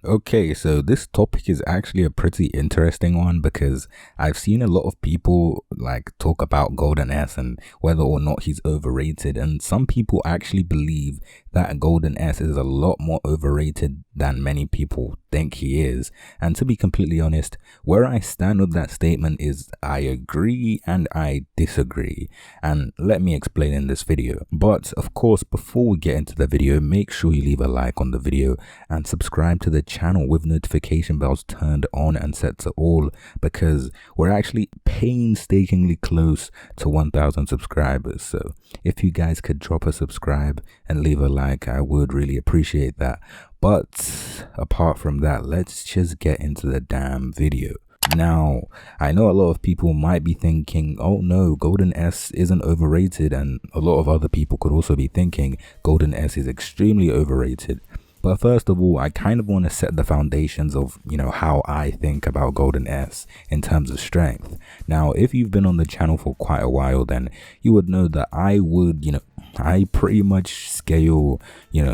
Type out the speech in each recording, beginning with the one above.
Okay, so this topic is actually a pretty interesting one because I've seen a lot of people like talk about Golden S and whether or not he's overrated, and some people actually believe that Golden S is a lot more overrated than many people think he is. And to be completely honest, where I stand with that statement is I agree and I disagree, and let me explain in this video. But of course, before we get into the video, make sure you leave a like on the video and subscribe to the channel with notification bells turned on and set to all, because we're actually painstakingly close to 1,000 subscribers. So if you guys could drop a subscribe and leave a like, I would really appreciate that. But apart from that, let's just get into the damn video. Now, I know a lot of people might be thinking, oh no, Golden S isn't overrated, and a lot of other people could also be thinking Golden S is extremely overrated. But first of all, I kind of want to set the foundations of, how I think about Golden S in terms of strength. Now, if you've been on the channel for quite a while, then you would know that I pretty much scale,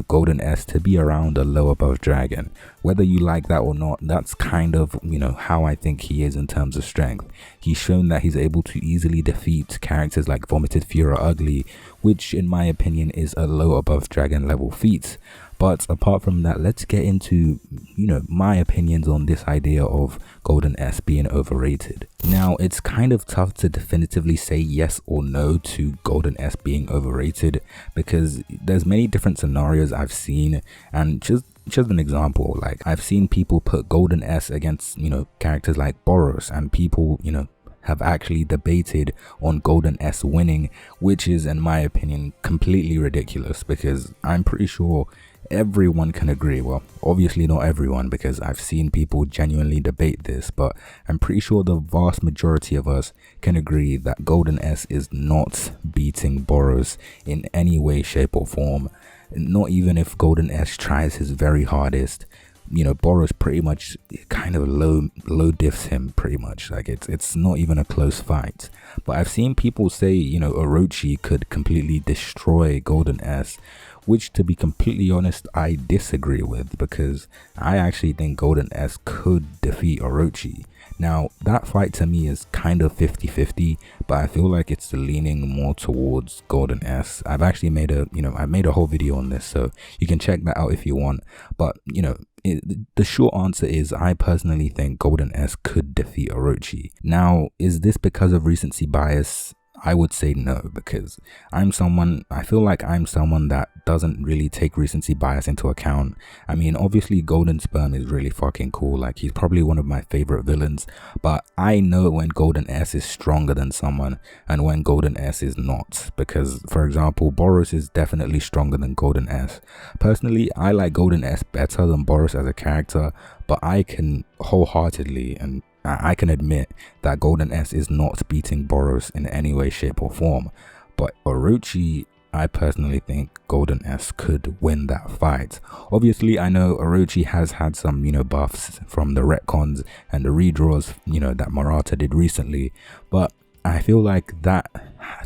Golden S to be around a low above dragon. Whether you like that or not, that's kind of, how I think he is in terms of strength. He's shown that he's able to easily defeat characters like Vomited Fury Ugly, which in my opinion is a low above dragon level feat. But apart from that, let's get into, my opinions on this idea of Golden S being overrated. Now, it's kind of tough to definitively say yes or no to Golden S being overrated because there's many different scenarios I've seen, and just an example, like I've seen people put Golden S against, characters like Boros, and people, have actually debated on Golden S winning, which is, in my opinion, completely ridiculous because I'm pretty sure everyone can agree. Well, obviously not everyone, because I've seen people genuinely debate this, but I'm pretty sure the vast majority of us can agree that Golden S is not beating Boros in any way, shape or form. Not even if Golden S tries his very hardest. Boros pretty much kind of low diffs him pretty much. Like it's not even a close fight. But I've seen people say, Orochi could completely destroy Golden S, which, to be completely honest, I disagree with, because I actually think Golden S could defeat Orochi. Now, that fight to me is kind of 50-50, but I feel like it's leaning more towards Golden S. I've actually made a whole video on this, so you can check that out if you want. But, the short answer is I personally think Golden S could defeat Orochi. Now, is this because of recency bias? I would say no, because I feel like I'm someone that doesn't really take recency bias into account. I mean, obviously Golden Sperm is really fucking cool, like he's probably one of my favorite villains, but I know when Golden S is stronger than someone and when Golden S is not, because for example, Boros is definitely stronger than Golden S. Personally, I like Golden S better than Boros as a character, but I can wholeheartedly and I can admit that Golden S is not beating Boros in any way, shape or form. But Orochi, I personally think Golden S could win that fight. Obviously, I know Orochi has had some, buffs from the retcons and the redraws, that Murata did recently. But I feel like that,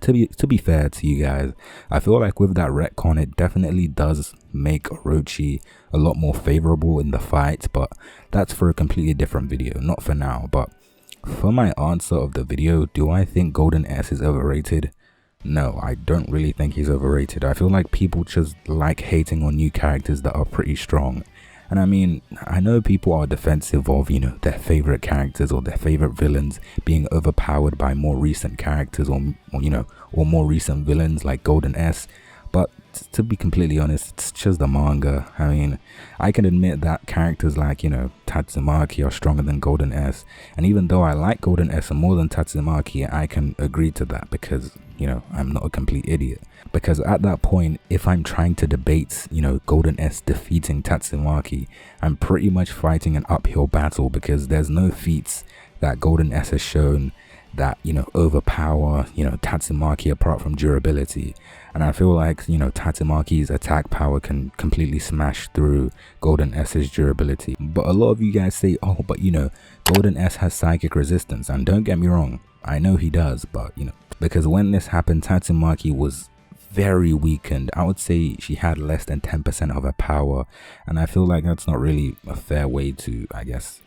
to be fair to you guys, I feel like with that retcon, it definitely does make Orochi a lot more favorable in the fight, but that's for a completely different video, not for now. But for my answer of the video, do I think Golden S is overrated? No, I don't really think he's overrated. I feel like people just like hating on new characters that are pretty strong. And I mean, I know people are defensive of, their favorite characters or their favorite villains being overpowered by more recent characters or more recent villains like Golden S. But to be completely honest, it's just the manga. I mean, I can admit that characters like, Tatsumaki are stronger than Golden S. And even though I like Golden S more than Tatsumaki, I can agree to that because, I'm not a complete idiot. Because at that point, if I'm trying to debate, Golden S defeating Tatsumaki, I'm pretty much fighting an uphill battle because there's no feats that Golden S has shown that, overpower, Tatsumaki apart from durability. And I feel like, Tatsumaki's attack power can completely smash through Golden S's durability. But a lot of you guys say, oh, but Golden S has psychic resistance. And don't get me wrong, I know he does, but, because when this happened, Tatsumaki was very weakened. I would say she had less than 10% of her power, and I feel like that's not really a fair way to, that's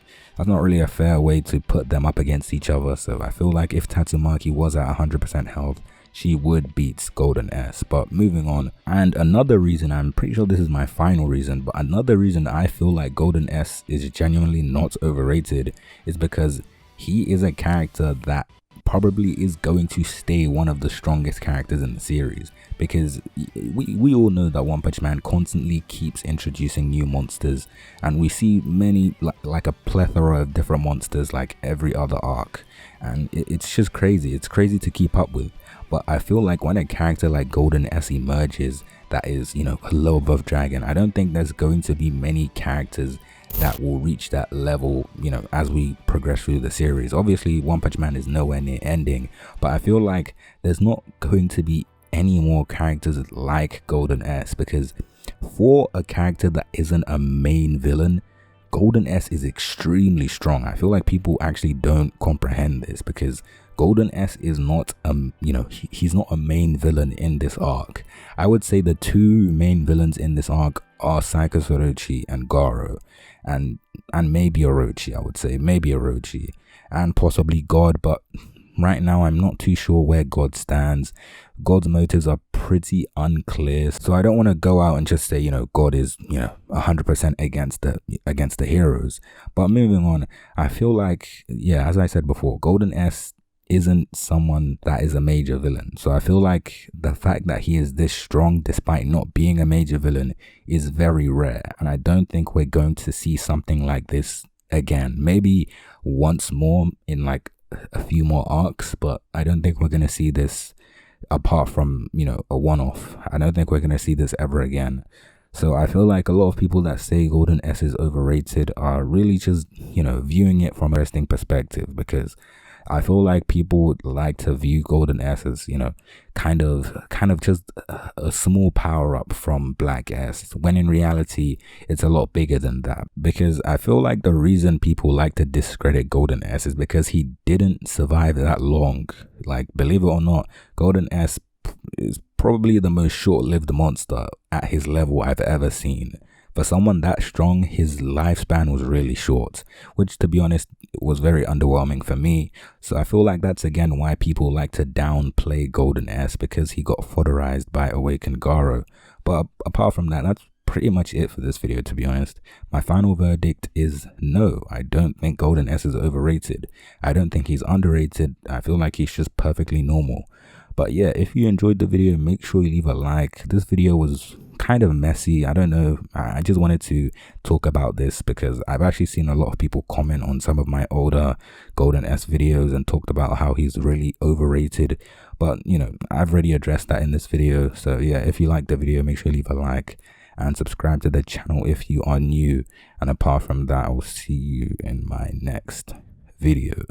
not really a fair way to put them up against each other. So I feel like if Tatsumaki was at 100% health, she would beat Golden S. But moving on, and another reason, I'm pretty sure this is my final reason, but another reason I feel like Golden S is genuinely not overrated is because he is a character that probably is going to stay one of the strongest characters in the series, because we all know that One Punch Man constantly keeps introducing new monsters, and we see many, like a plethora of different monsters like every other arc, and it's just crazy. It's crazy to keep up with. But I feel like when a character like Golden S emerges that is, you know, a low above dragon, I don't think there's going to be many characters that will reach that level, you know, as we progress through the series. Obviously, One Punch Man is nowhere near ending, but I feel like there's not going to be any more characters like Golden S, because for a character that isn't a main villain, Golden S is extremely strong. I feel like people actually don't comprehend this, because Golden S is not you know, he's not a main villain in this arc. I would say the two main villains in this arc are Psychos Orochi and Garo, and maybe Orochi. I would say maybe Orochi and possibly God, but right now I'm not too sure where God stands. God's motives are pretty unclear, so I don't want to go out and just say, you know, God is, you know, 100% against the heroes. But moving on, I feel like, yeah, as I said before, Golden S isn't someone that is a major villain. So I feel like the fact that he is this strong despite not being a major villain is very rare, and I don't think we're going to see something like this again. Maybe once more in like a few more arcs, but I don't think we're going to see this apart from, you know, a one-off. I don't think we're going to see this ever again. So I feel like a lot of people that say Golden S is overrated are really just, you know, viewing it from a wrestling perspective, because I feel like people would like to view Golden S as, you know, kind of just a small power up from Black S, when in reality it's a lot bigger than that. Because I feel like the reason people like to discredit Golden S is because he didn't survive that long. Like, believe it or not, Golden S is probably the most short-lived monster at his level I've ever seen. For someone that strong, his lifespan was really short, which, to be honest, was very underwhelming for me. So I feel like that's again why people like to downplay Golden S, because he got fodderized by Awakened Garo. But apart from that, that's pretty much it for this video, to be honest. My final verdict is no, I don't think Golden S is overrated. I don't think he's underrated. I feel like he's just perfectly normal. But yeah, if you enjoyed the video, make sure you leave a like. This video was kind of messy. I don't know. I just wanted to talk about this because I've actually seen a lot of people comment on some of my older Golden S videos and talked about how he's really overrated. But, you know, I've already addressed that in this video. So yeah, if you like the video, make sure you leave a like and subscribe to the channel if you are new. And apart from that, I will see you in my next video.